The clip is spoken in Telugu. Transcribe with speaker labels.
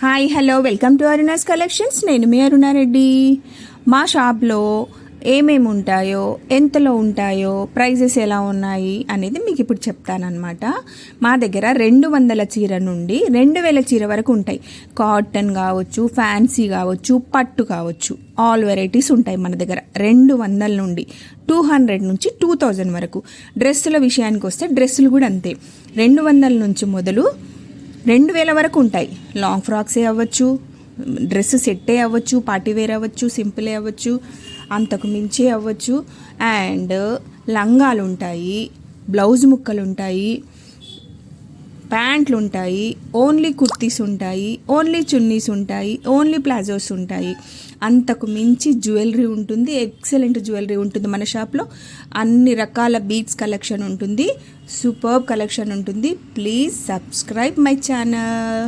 Speaker 1: Hi hello welcome to Aruna's collections. నేను మీ అరుణారెడ్డి. మా షాప్లో ఏమేమి ఉంటాయో, ఎంతలో ఉంటాయో, ప్రైజెస్ ఎలా ఉన్నాయి అనేది మీకు ఇప్పుడు చెప్తానమాట. మా దగ్గర 200 చీర నుండి 2000 చీర వరకు ఉంటాయి. కాటన్ కావచ్చు, ఫ్యాన్సీ కావచ్చు, పట్టు కావచ్చు, ఆల్ వెరైటీస్ ఉంటాయి మన దగ్గర. 200 నుండి 200 నుంచి 2000 వరకు. డ్రెస్సుల విషయానికి వస్తే డ్రెస్సులు కూడా అంతే. 200 నుంచి మొదలు 2000 వరకు ఉంటాయి. లాంగ్ ఫ్రాక్సే అవ్వచ్చు, డ్రెస్ సెట్టే అవ్వచ్చు, పార్టీవేర్ అవ్వచ్చు, సింపులే అవ్వచ్చు, అంతకు మించే అవ్వచ్చు. అండ్ లంగాలు ఉంటాయి, బ్లౌజ్ ముక్కలు ఉంటాయి, ప్యాంట్లు ఉంటాయి, ఓన్లీ కుర్తీస్ ఉంటాయి, ఓన్లీ చున్నీస్ ఉంటాయి, ఓన్లీ ప్లాజోస్ ఉంటాయి. అంతకు మించి జ్యువెలరీ ఉంటుంది, ఎక్సలెంట్ జ్యువెలరీ ఉంటుంది మన షాప్లో. అన్ని రకాల బీడ్స్ కలెక్షన్ ఉంటుంది, సూపర్బ్ కలెక్షన్ ఉంటుంది. Please subscribe my channel.